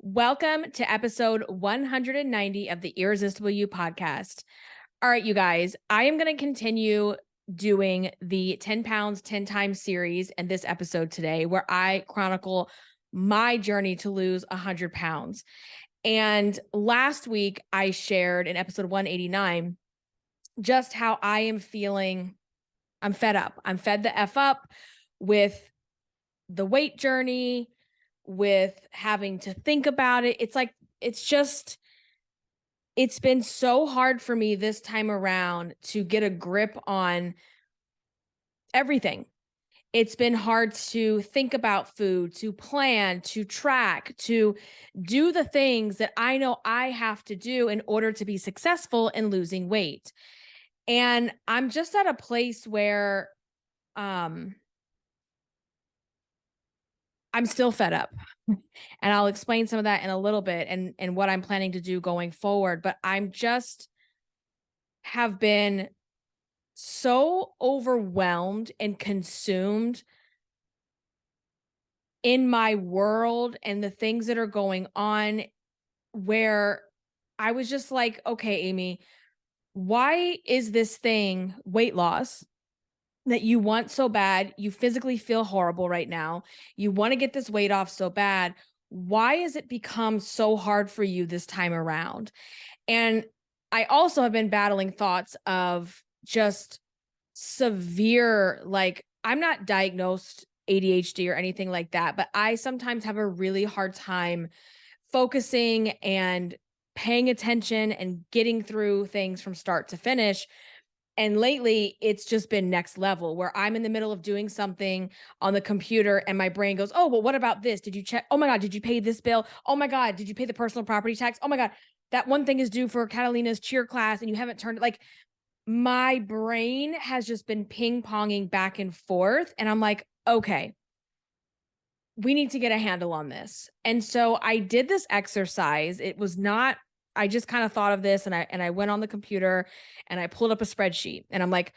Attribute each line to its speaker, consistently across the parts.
Speaker 1: Welcome to episode 190 of the Irresistible You podcast. All right, you guys, I am going to continue doing the 10 pounds, 10 times series in this episode today, where I chronicle my journey to lose 100 pounds. And last week, I shared in episode 189 just how I am feeling. I'm fed up. I'm fed the F up with the weight journey, with having to think about it. It's been so hard for me this time around to get a grip on everything. It's been hard to think about food, to plan, to track, to do the things that I know I have to do in order to be successful in losing weight. And I'm just at a place where I'm still fed up. And I'll explain some of that in a little bit and what I'm planning to do going forward. But I'm just have been so overwhelmed and consumed in my world and the things that are going on, where I was just like, okay, Amy, why is this thing weight loss that you want so bad? You physically feel horrible right now. You want to get this weight off so bad. Why has it become so hard for you this time around? And I also have been battling thoughts of just severe, like, I'm not diagnosed ADHD or anything like that, but I sometimes have a really hard time focusing and paying attention and getting through things from start to finish. And lately, it's just been next level, where I'm in the middle of doing something on the computer and my brain goes, oh, well, what about this? Did you check? Oh my God, did you pay this bill? Oh my God, did you pay the personal property tax? Oh my God, that one thing is due for Catalina's cheer class and you haven't turned it. Like, my brain has just been ping ponging back and forth. And I'm like, okay, we need to get a handle on this. And so I did this exercise. It was not, I just kind of thought of this, and I went on the computer and I pulled up a spreadsheet and I'm like,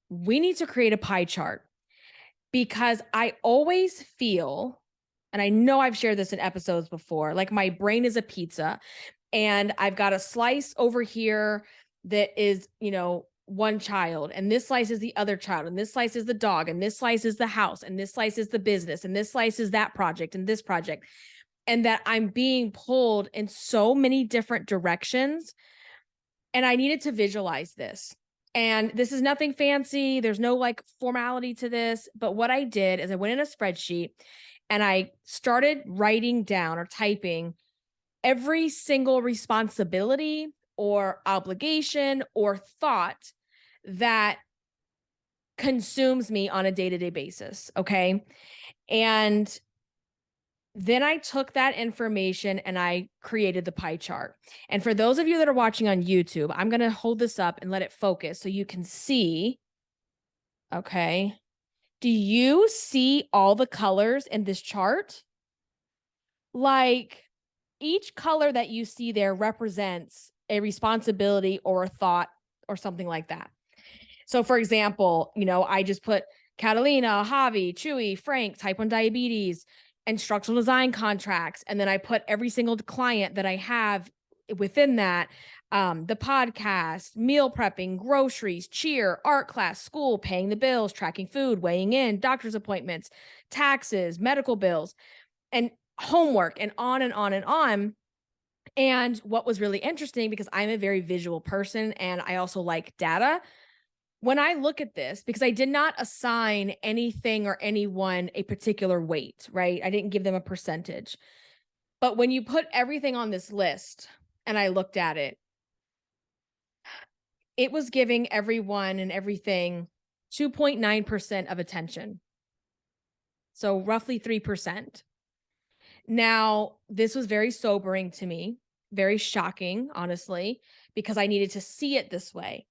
Speaker 1: we need to create a pie chart, because I always feel, and I know I've shared this in episodes before, like my brain is a pizza and I've got a slice over here that is, one child, and this slice is the other child, and this slice is the dog, and this slice is the house, and this slice is the business, and this slice is that project and this project. And that I'm being pulled in so many different directions. And I needed to visualize this. And this is nothing fancy. There's no like formality to this. But what I did is I went in a spreadsheet and I started writing down or typing every single responsibility or obligation or thought that consumes me on a day-to-day basis. Okay. And then I took that information and I created the pie chart. And for those of you that are watching on YouTube, I'm going to hold this up and let it focus so you can see. Okay. Do you see all the colors in this chart? Like, each color that you see there represents a responsibility or a thought or something like that. So for example, I just put Catalina, Javi, Chewy, Frank, type 1 diabetes, instructional design contracts. And then I put every single client that I have within that, the podcast, meal prepping, groceries, cheer, art class, school, paying the bills, tracking food, weighing in, doctor's appointments, taxes, medical bills, and homework, and on and on and on. And what was really interesting, because I'm a very visual person and I also like data, when I look at this, because I did not assign anything or anyone a particular weight, right? I didn't give them a percentage. But when you put everything on this list and I looked at it, it was giving everyone and everything 2.9% of attention. So roughly 3%. Now, this was very sobering to me, very shocking, honestly, because I needed to see it this way.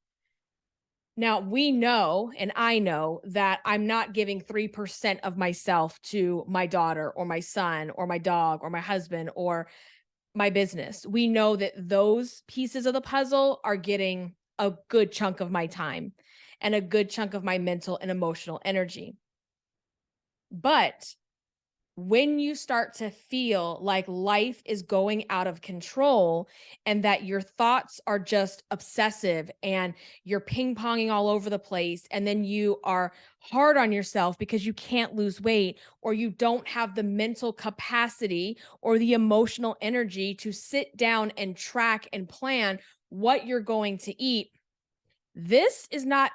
Speaker 1: Now, we know, and I know, that I'm not giving 3% of myself to my daughter or my son or my dog or my husband or my business. We know that those pieces of the puzzle are getting a good chunk of my time and a good chunk of my mental and emotional energy. But When you start to feel like life is going out of control and that your thoughts are just obsessive and you're ping ponging all over the place, and then you are hard on yourself because you can't lose weight, or you don't have the mental capacity or the emotional energy to sit down and track and plan what you're going to eat, this is not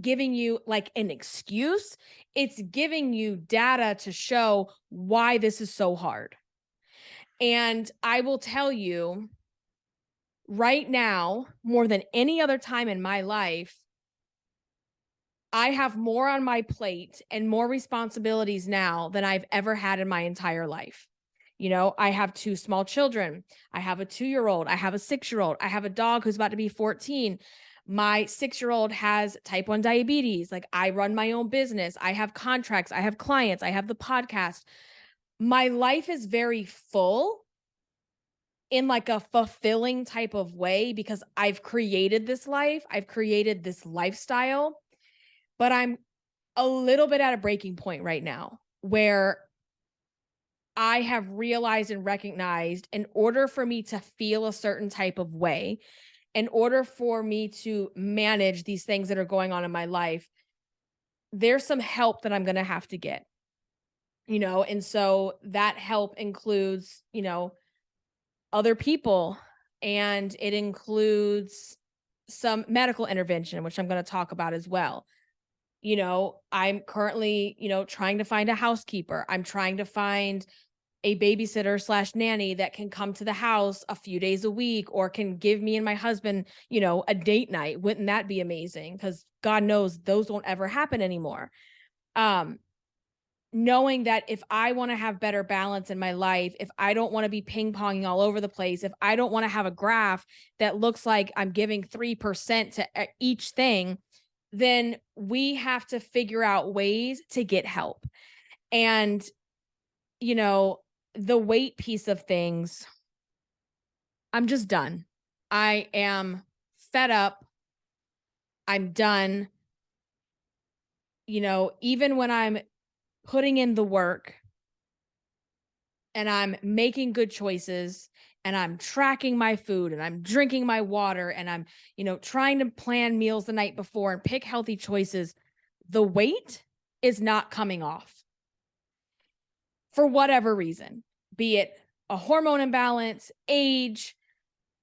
Speaker 1: giving you like an excuse. It's giving you data to show why this is so hard. And I will tell you right now, more than any other time in my life, I have more on my plate and more responsibilities now than I've ever had in my entire life. You know, I have two small children. I have a 2-year-old. I have a 6-year-old. I have a dog who's about to be 14. My 6-year-old has type 1 diabetes. Like, I run my own business. I have contracts. I have clients. I have the podcast. My life is very full in like a fulfilling type of way because I've created this life. I've created this lifestyle, but I'm a little bit at a breaking point right now where I have realized and recognized, in order for me to feel a certain type of way, in order for me to manage these things that are going on in my life, there's some help that I'm going to have to get, you know? And so that help includes, you know, other people, and it includes some medical intervention, which I'm going to talk about as well. You know, I'm currently, you know, trying to find a housekeeper. I'm trying to find a babysitter slash nanny that can come to the house a few days a week, or can give me and my husband, you know, a date night. Wouldn't that be amazing? Because God knows those won't ever happen anymore. Um, Knowing that if I want to have better balance in my life, if I don't want to be ping ponging all over the place, if I don't want to have a graph that looks like I'm giving 3% to each thing, then we have to figure out ways to get help. And, you know, the weight piece of things, I'm just done. I am fed up. I'm done. You know, even when I'm putting in the work and I'm making good choices and I'm tracking my food and I'm drinking my water and I'm, you know, trying to plan meals the night before and pick healthy choices, the weight is not coming off for whatever reason, be it a hormone imbalance, age.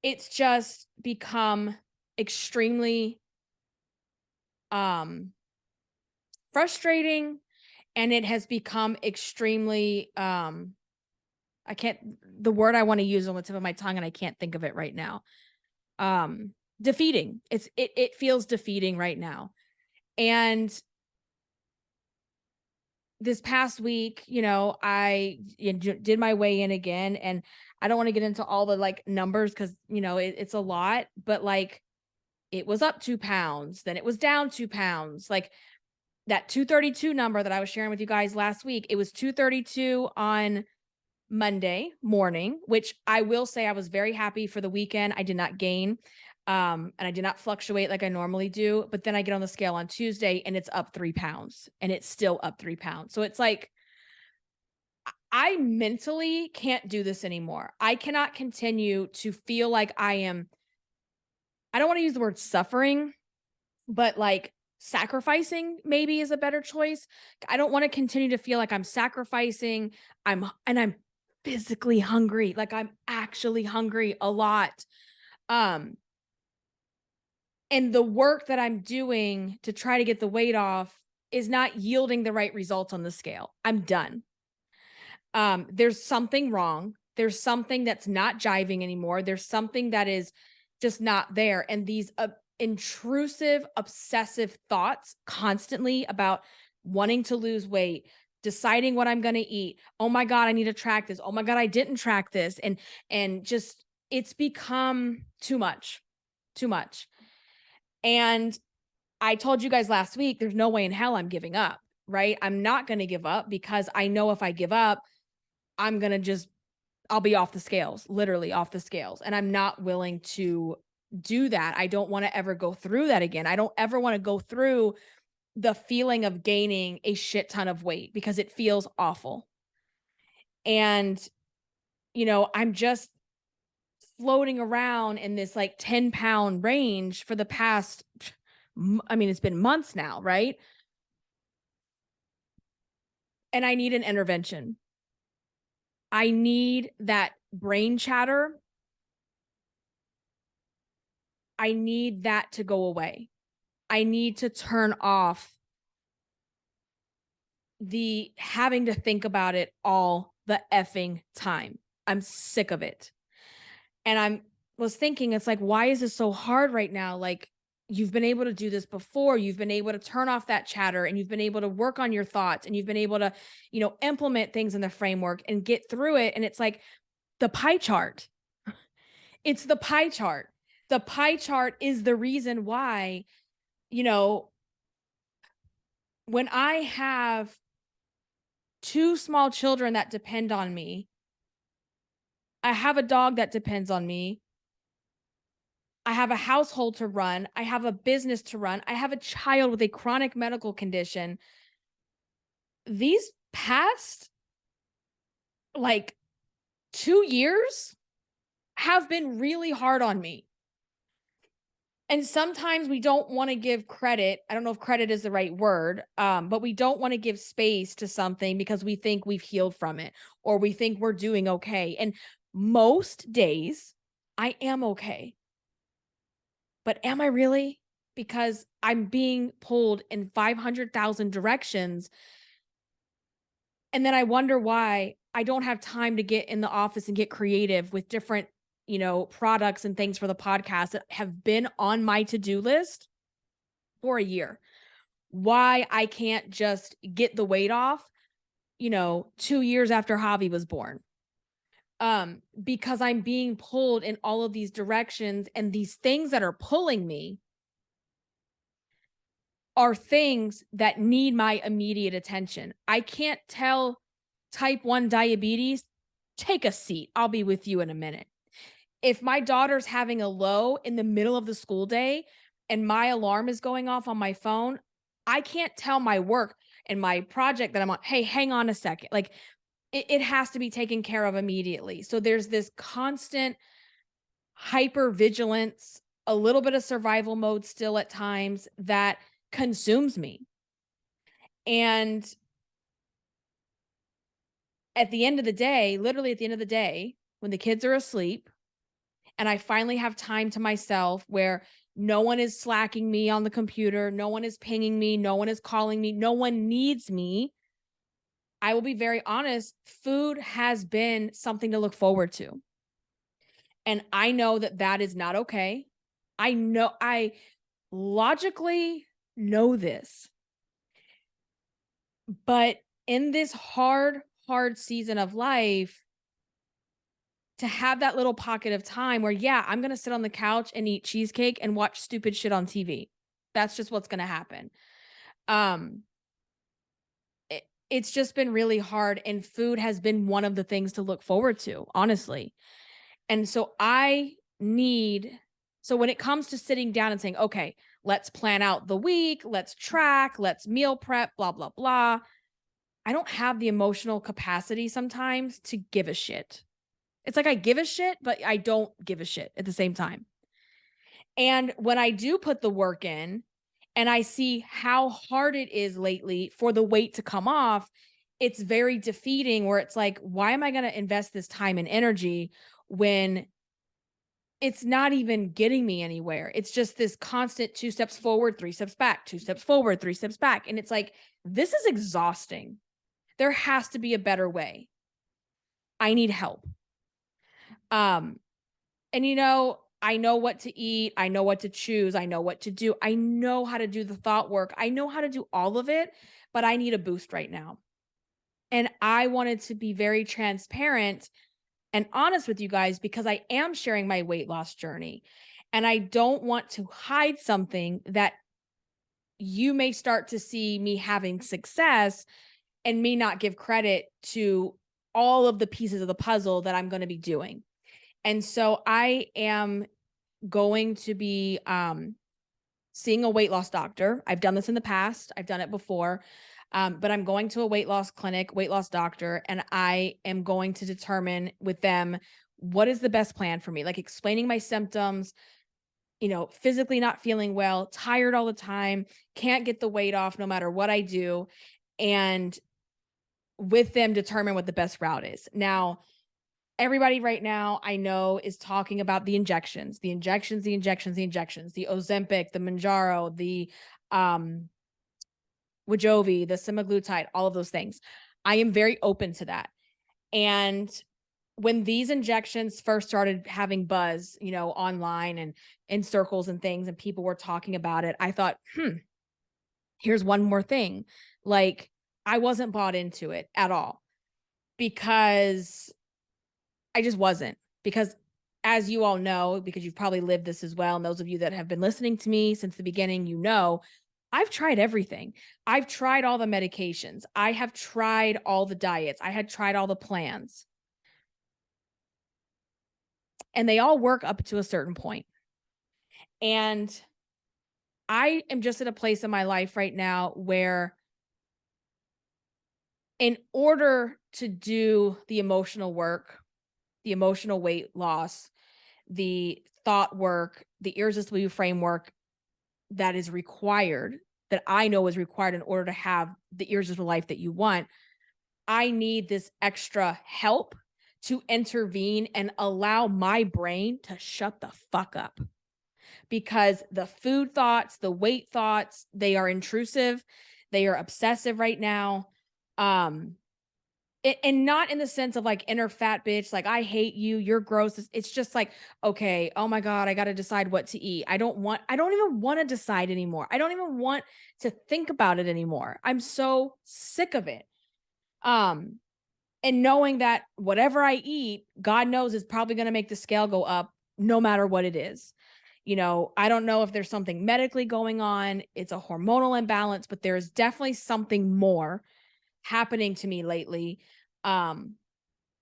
Speaker 1: It's just become extremely um frustrating, and it has become extremely I can't, the word I want to use on the tip of my tongue and I can't think of it right now. Um Defeating. It feels defeating right now. And this past week, you know, I did my weigh in again, and I don't want to get into all the like numbers because, you know, it's a lot, but like it was up 2 pounds, then it was down 2 pounds. Like that 232 number that I was sharing with you guys last week, it was 232 on Monday morning, which I will say I was very happy for the weekend. I did not gain. And I did not fluctuate like I normally do. But then I get on the scale on Tuesday and it's up 3 pounds, and it's still up 3 pounds. So it's like, I mentally can't do this anymore. I cannot continue to feel like I don't want to use the word suffering, but like sacrificing maybe is a better choice. I don't want to continue to feel like I'm sacrificing. I'm physically hungry. Like, I'm actually hungry a lot. Um and the work that I'm doing to try to get the weight off is not yielding the right results on the scale. I'm done. There's something wrong. There's something that's not jiving anymore. There's something that is just not there. And these intrusive, obsessive thoughts constantly about wanting to lose weight, deciding what I'm going to eat. Oh my God, I need to track this. Oh my God, I didn't track this. And just, it's become too much, too much. And I told you guys last week, there's no way in hell I'm giving up, right? I'm not going to give up, because I know if I give up, I'm going to just, I'll be off the scales, literally off the scales. And I'm not willing to do that. I don't want to ever go through that again. I don't ever want to go through the feeling of gaining a shit ton of weight, because it feels awful. And, I'm just floating around in this like 10-pound range for the past, it's been months now, right? And I need an intervention. I need that brain chatter. I need that to go away. I need to turn off the having to think about it all the effing time. I'm sick of it. And was thinking, it's like, why is this so hard right now? Like, you've been able to do this before. You've been able to turn off that chatter, and you've been able to work on your thoughts, and you've been able to, implement things in the framework and get through it. And it's like the pie chart. It's the pie chart. The pie chart is the reason why, you know, when I have two small children that depend on me, I have a dog that depends on me. I have a household to run. I have a business to run. I have a child with a chronic medical condition. These past like 2 years have been really hard on me. And sometimes we don't want to give credit. I don't know if credit is the right word, but we don't want to give space to something because we think we've healed from it or we think we're doing okay. And most days I am okay. But am I really? Because I'm being pulled in 500,000 directions. And then I wonder why I don't have time to get in the office and get creative with different, products and things for the podcast that have been on my to-do list for a year. Why I can't just get the weight off, 2 years after Javi was born. Because I'm being pulled in all of these directions, and these things that are pulling me are things that need my immediate attention. I can't tell type 1 diabetes, take a seat. I'll be with you in a minute. If my daughter's having a low in the middle of the school day and my alarm is going off on my phone, I can't tell my work and my project that I'm on, hey, hang on a second. Like it has to be taken care of immediately. So there's this constant hyper vigilance, a little bit of survival mode still at times that consumes me. And at the end of the day, literally at the end of the day, when the kids are asleep and I finally have time to myself where no one is slacking me on the computer, no one is pinging me, no one is calling me, no one needs me, I will be very honest, food has been something to look forward to. And I know that that is not okay. I logically know this. But in this hard season of life, to have that little pocket of time where, yeah, I'm going to sit on the couch and eat cheesecake and watch stupid shit on TV. That's just what's going to happen. It's just been really hard, and food has been one of the things to look forward to, honestly. And so so when it comes to sitting down and saying, okay, let's plan out the week, let's track, let's meal prep, blah, blah, blah. I don't have the emotional capacity sometimes to give a shit. It's like I give a shit, but I don't give a shit at the same time. And when I do put the work in and I see how hard it is lately for the weight to come off, it's very defeating where it's like, why am I going to invest this time and energy when it's not even getting me anywhere? It's just this constant 2 steps forward, 3 steps back, 2 steps forward, 3 steps back. And it's like, this is exhausting. There has to be a better way. I need help. And I know what to eat. I know what to choose. I know what to do. I know how to do the thought work. I know how to do all of it, but I need a boost right now. And I wanted to be very transparent and honest with you guys because I am sharing my weight loss journey. And I don't want to hide something that you may start to see me having success and me not give credit to all of the pieces of the puzzle that I'm going to be doing. And so I am going to be seeing a weight loss doctor. I've done this in the past. I've done it before. But I'm going to a weight loss clinic, weight loss doctor, and I am going to determine with them what is the best plan for me, like explaining my symptoms, physically not feeling well, tired all the time, can't get the weight off no matter what I do. And with them, determine what the best route is. Now, everybody right now I know is talking about the injections, the injections, the injections, the injections, the Ozempic, the Manjaro, the um Wegovy, the semaglutide, all of those things. I am very open to that. And when these injections first started having buzz, online and in circles and things, and people were talking about it, I thought, here's one more thing. Like, I wasn't bought into it at all because I just wasn't. Because as you all know, because you've probably lived this as well, and those of you that have been listening to me since the beginning, I've tried everything. I've tried all the medications. I have tried all the diets. I had tried all the plans. And they all work up to a certain point. And I am just at a place in my life right now where, in order to do the emotional work, the emotional weight loss, the thought work, the irresistible framework that is required, that I know is required in order to have the irresistible life that you want, I need this extra help to intervene and allow my brain to shut the fuck up. Because the food thoughts, the weight thoughts, they are intrusive, they are obsessive right now. Um, and not in the sense of like inner fat bitch, like I hate you, you're gross. It's just like, okay, oh my God, I got to decide what to eat. I don't even want to decide anymore. I don't even want to think about it anymore. I'm so sick of it. Um, and knowing that whatever I eat, God knows is probably going to make the scale go up no matter what it is. I don't know if there's something medically going on. It's a hormonal imbalance, but there's definitely something more happening to me lately um,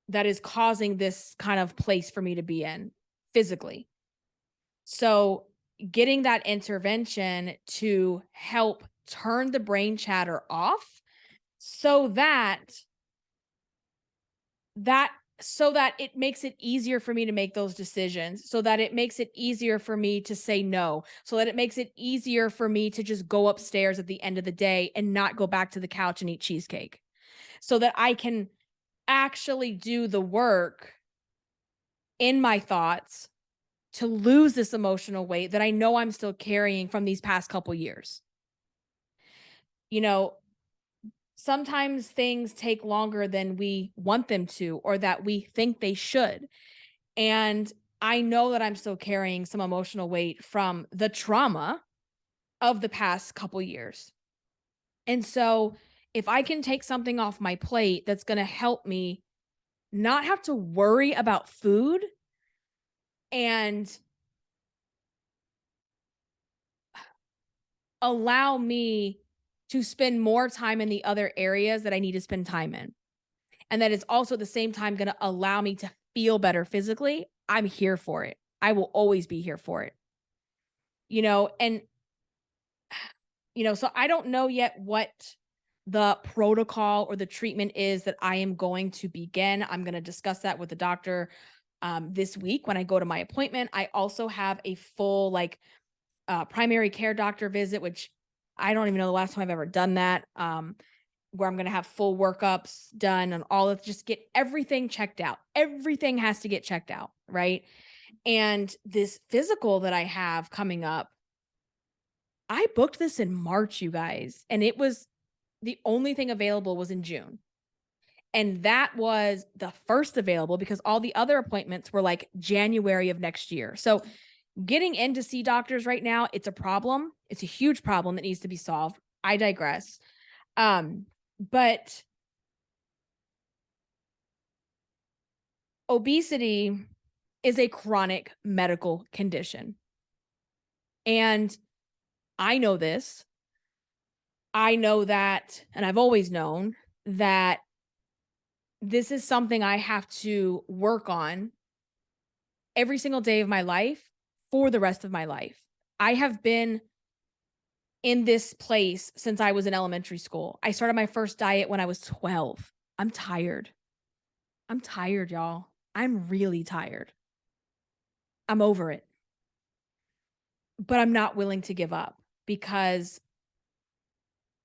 Speaker 1: that is causing this kind of place for me to be in physically. So getting that intervention to help turn the brain chatter off so that so that it makes it easier for me to make those decisions, so that it makes it easier for me to say no, so that it makes it easier for me to just go upstairs at the end of the day and not go back to the couch and eat cheesecake, so that I can actually do the work in my thoughts to lose this emotional weight that I know I'm still carrying from these past couple years. You know, Sometimes things take longer than we want them to or that we think they should. And I know that I'm still carrying some emotional weight from the trauma of the past couple years. And so if I can take something off my plate that's going to help me not have to worry about food and allow me to spend more time in the other areas that I need to spend time in. And that it's also at the same time going to allow me to feel better physically, I'm here for it. I will always be here for it. And so I don't know yet what the protocol or the treatment is that I am going to begin. I'm going to discuss that with the doctor this week when I go to my appointment. I also have a full primary care doctor visit, which I don't even know the last time I've ever done that. Where I'm going to have full workups done and all of just get everything checked out. Everything has to get checked out, right? And this physical that I have coming up, I booked this in March, you guys, and it was the only thing available was in June. And that was the first available because all the other appointments were like January of next year. So getting in to see doctors right now, it's a problem. It's a huge problem that needs to be solved. I digress. But obesity is a chronic medical condition. And I know this. I know that, and I've always known that this is something I have to work on every single day of my life for the rest of my life. I have been in this place since I was in elementary school. I started my first diet when I was 12. I'm tired. I'm tired, y'all. I'm really tired. I'm over it. But I'm not willing to give up because,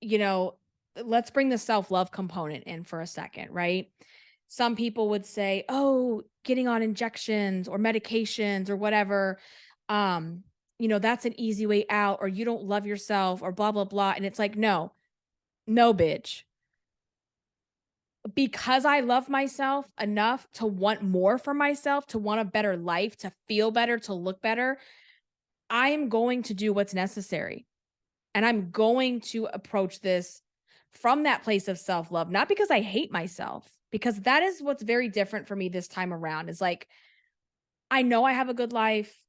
Speaker 1: you know, let's bring the self-love component in for a second, right? Some people would say, "Oh, getting on injections or medications or whatever, um, that's an easy way out, or you don't love yourself or blah blah blah." And it's like, "No. No, bitch. Because I love myself enough to want more for myself, to want a better life, to feel better, to look better, I am going to do what's necessary. And I'm going to approach this from that place of self-love, not because I hate myself, because that is what's very different for me this time around. Is like, I know I have a good life.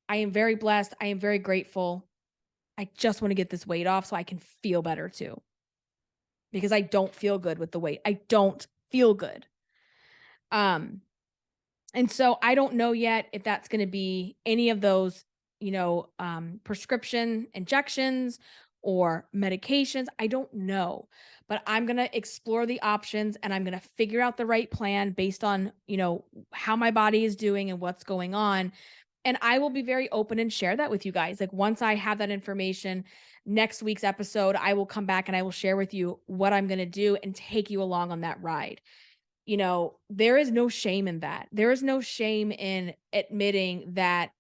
Speaker 1: I am very blessed. I am very grateful. I just want to get this weight off so I can feel better too, because I don't feel good with the weight. I don't feel good. Um, And so I don't know yet if that's going to be any of those, prescription injections or medications. I don't know, but I'm going to explore the options and I'm going to figure out the right plan based on, how my body is doing and what's going on. And I will be very open and share that with you guys. Like once I have that information, next week's episode, I will come back and I will share with you what I'm going to do and take you along on that ride. There is no shame in that. There is no shame in admitting that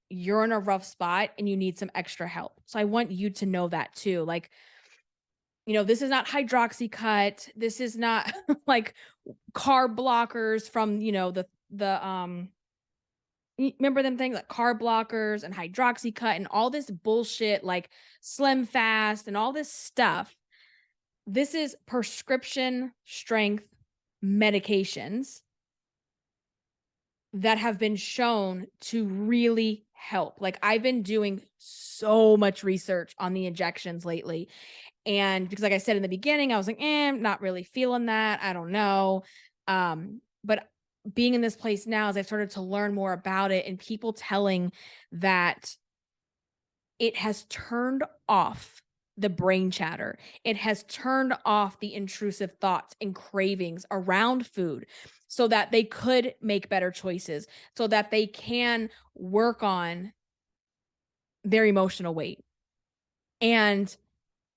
Speaker 1: you're in a rough spot and you need some extra help. So I want you to know that too. Like, this is not hydroxycut. This is not like carb blockers from, remember them things like carb blockers and hydroxycut and all this bullshit like Slim Fast and all this stuff. This is prescription strength medications that have been shown to really help. Like I've been doing so much research on the injections lately. And because like I said in the beginning, I was like, not really feeling that. I don't know. But being in this place now, as I've started to learn more about it and people telling that it has turned off the brain chatter. It has turned off the intrusive thoughts and cravings around food so that they could make better choices, so that they can work on their emotional weight. And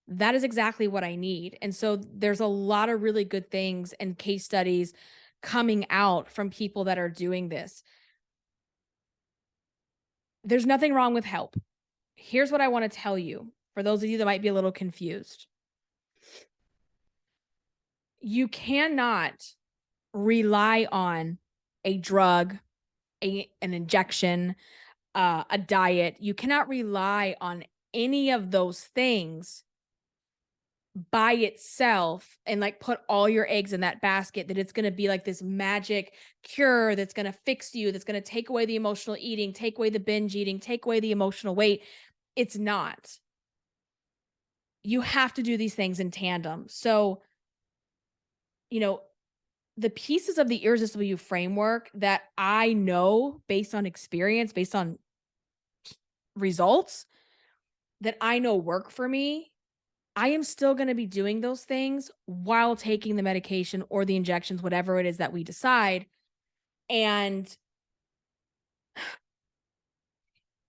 Speaker 1: that is exactly what I need. And so there's a lot of really good things and case studies coming out from people that are doing this. There's nothing wrong with help. Here's what I want to tell you for those of you that might be a little confused. You cannot rely on a drug, an injection, a diet. You cannot rely on any of those things by itself and like put all your eggs in that basket, that it's going to be like this magic cure that's going to fix you, that's going to take away the emotional eating, take away the binge eating, take away the emotional weight. It's not. You have to do these things in tandem. So, you know, the pieces of the Irresistible You framework that I know based on experience, based on results that I know work for me, I am still going to be doing those things while taking the medication or the injections, whatever it is that we decide. And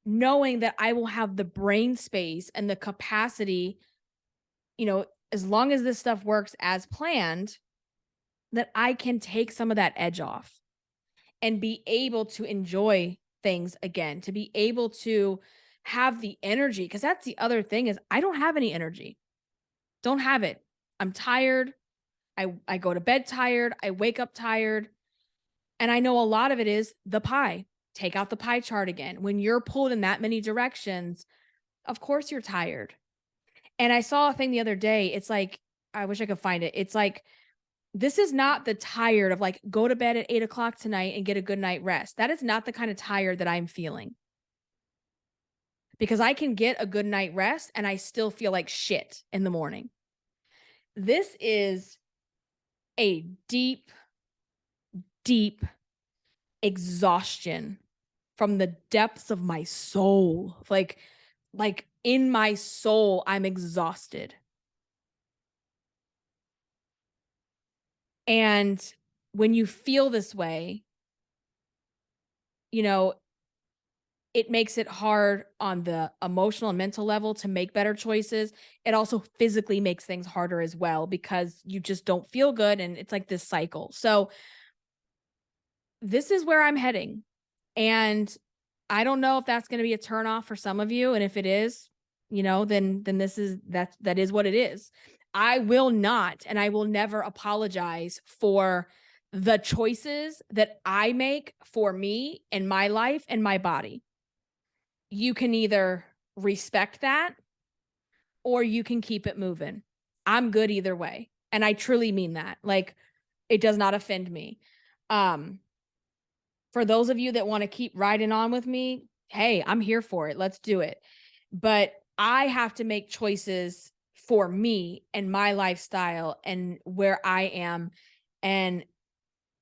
Speaker 1: knowing that I will have the brain space and the capacity, as long as this stuff works as planned, that I can take some of that edge off and be able to enjoy things again, to be able to have the energy. Cause that's the other thing, is I don't have any energy. Don't have it. I'm tired. I go to bed tired. I wake up tired. And I know a lot of it is the pie. Take out the pie chart again. When you're pulled in that many directions, of course you're tired. And I saw a thing the other day. It's like, I wish I could find it. It's like, this is not the tired of like, go to bed at 8 o'clock tonight and get a good night rest. That is not the kind of tired that I'm feeling, because I can get a good night rest and I still feel like shit in the morning. This is a deep, deep exhaustion from the depths of my soul. Like like in my soul, I'm exhausted. And when you feel this way, you know, it makes it hard on the emotional and mental level to make better choices. It also physically makes things harder as well because you just don't feel good and it's like this cycle. So, this is where I'm heading. And I don't know if that's going to be a turnoff for some of you, and if it is, then that is what it is. I will not and I will never apologize for the choices that I make for me and my life and my body. You can either respect that or you can keep it moving. I'm good either way. And I truly mean that. Like, it does not offend me. Um for those of you that want to keep riding on with me, hey, I'm here for it. Let's do it. But I have to make choices for me and my lifestyle and where I am. And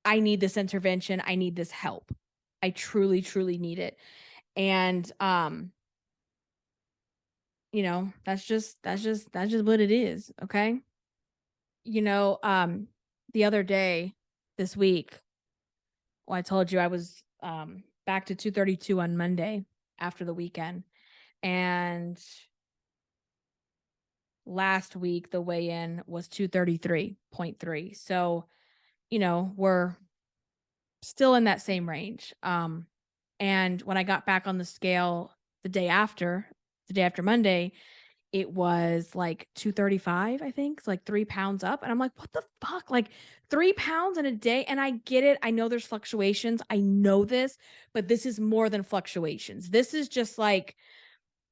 Speaker 1: I need this intervention. I need this help. I truly, truly need it. And that's just what it is. Okay. You know, the other day, this week, well, I told you I was back to 232 on Monday after the weekend. And last week the weigh in was 233.3. So, we're still in that same range. And when I got back on the scale the day after Monday, it was like 235, I think. It's like 3 pounds up. And I'm like, what the fuck? Like 3 pounds in a day. And I get it. I know there's fluctuations. I know this, but this is more than fluctuations. This is just like,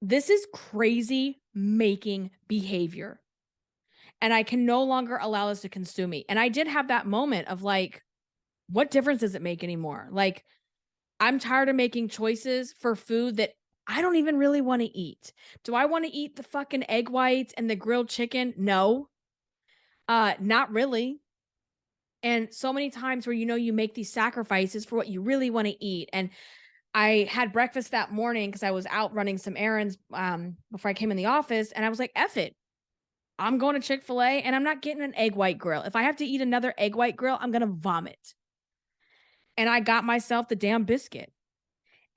Speaker 1: this is crazy making behavior. And I can no longer allow this to consume me. And I did have that moment of like, what difference does it make anymore? Like, I'm tired of making choices for food that I don't even really want to eat. Do I want to eat the fucking egg whites and the grilled chicken? No. Not really. And so many times where you make these sacrifices for what you really want to eat. And I had breakfast that morning because I was out running some errands before I came in the office, and I was like, F it. I'm going to Chick-fil-A and I'm not getting an egg white grill. If I have to eat another egg white grill, I'm going to vomit. And I got myself the damn biscuit.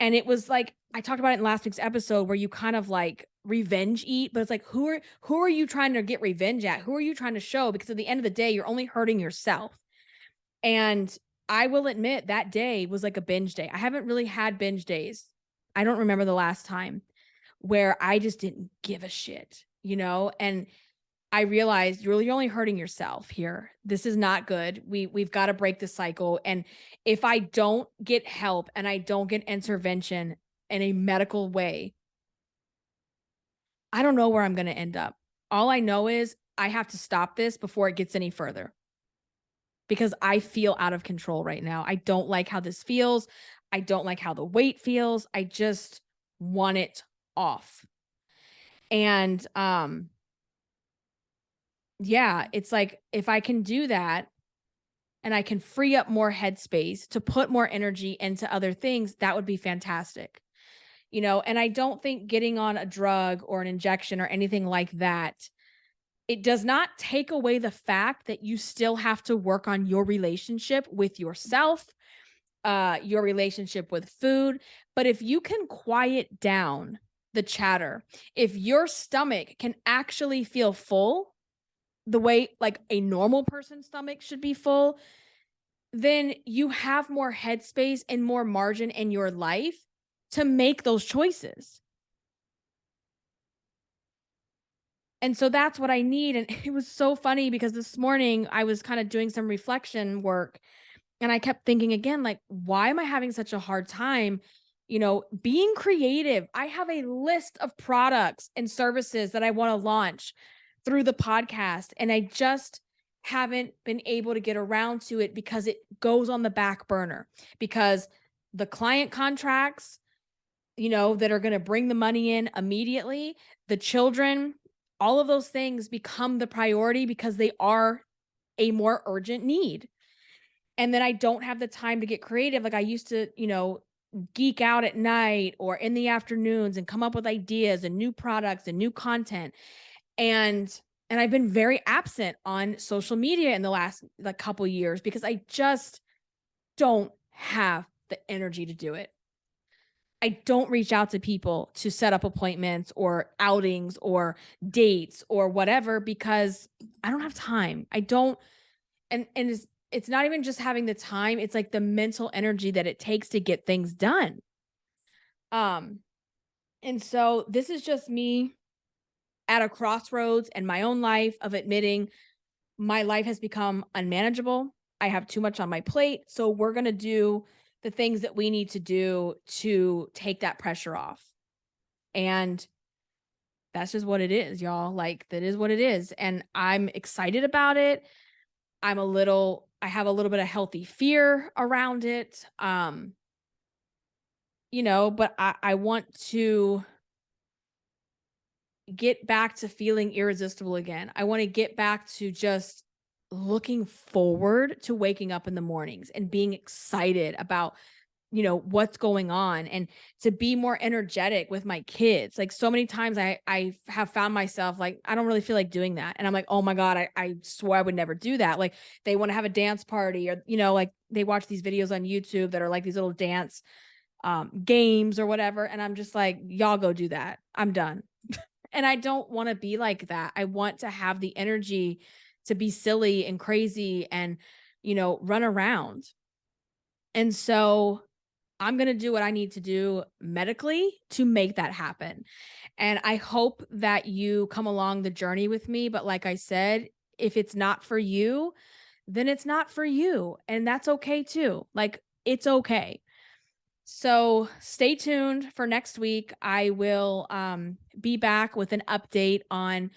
Speaker 1: And it was like, I talked about it in last week's episode where you kind of like revenge eat, but it's like, who are you trying to get revenge at? Who are you trying to show? Because at the end of the day, you're only hurting yourself. And I will admit that day was like a binge day. I haven't really had binge days. I don't remember the last time where I just didn't give a shit, and I realized you're only hurting yourself here. This is not good. We've got to break the cycle. And if I don't get help and I don't get intervention in a medical way, I don't know where I'm going to end up. All I know is I have to stop this before it gets any further because I feel out of control right now. I don't like how this feels. I don't like how the weight feels. I just want it off. And yeah, it's like if I can do that and I can free up more headspace to put more energy into other things, that would be fantastic. And I don't think getting on a drug or an injection or anything like that, it does not take away the fact that you still have to work on your relationship with yourself, your relationship with food. But if you can quiet down the chatter, if your stomach can actually feel full, the way like a normal person's stomach should be full, then you have more headspace and more margin in your life to make those choices. And so that's what I need. And it was so funny because this morning I was kind of doing some reflection work and I kept thinking again, like, why am I having such a hard time, being creative? I have a list of products and services that I want to launch through the podcast. And I just haven't been able to get around to it because it goes on the back burner because the client contracts, that are going to bring the money in immediately, the children, all of those things become the priority because they are a more urgent need. And then I don't have the time to get creative. Like I used to, geek out at night or in the afternoons and come up with ideas and new products and new content. And I've been very absent on social media in the last like couple years because I just don't have the energy to do it. I don't reach out to people to set up appointments or outings or dates or whatever because I don't have time. I don't and it's not even just having the time, it's like the mental energy that it takes to get things done. Um and so this is just me at a crossroads in my own life of admitting my life has become unmanageable. I have too much on my plate. So we're going to do the things that we need to do to take that pressure off. And that's just what it is, y'all. Like, that is what it is. And I'm excited about it. I have a little bit of healthy fear around it. But I want to get back to feeling irresistible again. I want to get back to just looking forward to waking up in the mornings and being excited about what's going on and to be more energetic with my kids. Like so many times I have found myself like I don't really feel like doing that. And I'm like, "Oh my God, I swore I would never do that." Like they want to have a dance party or like they watch these videos on YouTube that are like these little dance games or whatever and I'm just like, "Y'all go do that. I'm done." And I don't want to be like that. I want to have the energy to be silly and crazy and run around. And so I'm going to do what I need to do medically to make that happen. And I hope that you come along the journey with me. But like I said, if it's not for you, then it's not for you. And that's okay too. Like it's okay. So stay tuned for next week. I will be back with an update on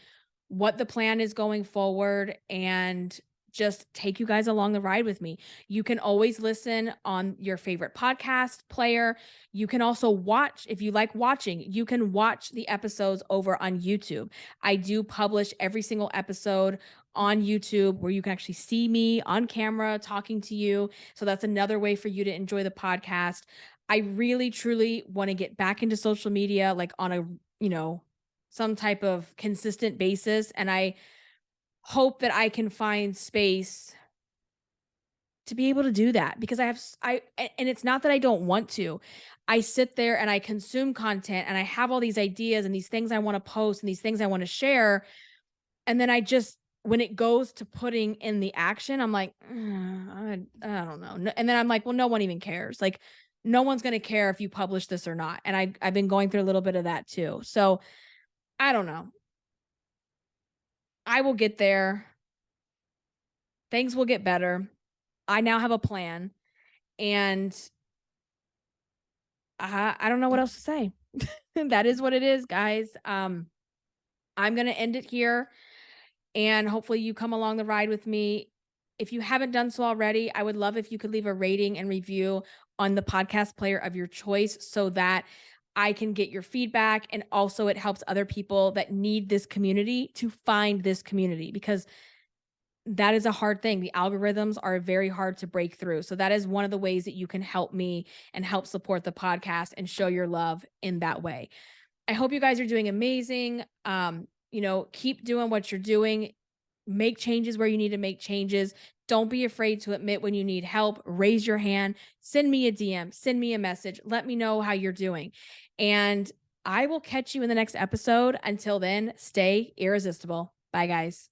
Speaker 1: what the plan is going forward and just take you guys along the ride with me. You can always listen on your favorite podcast player. You can also watch, if you like watching, you can watch the episodes over on YouTube. I do publish every single episode on YouTube where you can actually see me on camera talking to you. So that's another way for you to enjoy the podcast. I really, truly want to get back into social media, like on a, some type of consistent basis. And I hope that I can find space to be able to do that because and it's not that I don't want to. I sit there and I consume content and I have all these ideas and these things I want to post and these things I want to share. And then when it goes to putting in the action, I'm like, I don't know. And then I'm like, well, no one even cares. Like, no one's going to care if you publish this or not. And I've been going through a little bit of that too. So I don't know. I will get there. Things will get better. I now have a plan. And I don't know what else to say. That is what it is, guys. I'm going to end it here. And hopefully you come along the ride with me. If you haven't done so already, I would love if you could leave a rating and review on the podcast player of your choice so that I can get your feedback. And also it helps other people that need this community to find this community because that is a hard thing. The algorithms are very hard to break through. So that is one of the ways that you can help me and help support the podcast and show your love in that way. I hope you guys are doing amazing. Keep doing what you're doing. Make changes where you need to make changes. Don't be afraid to admit when you need help. Raise your hand. Send me a DM. Send me a message. Let me know how you're doing. And I will catch you in the next episode. Until then, stay irresistible. Bye, guys.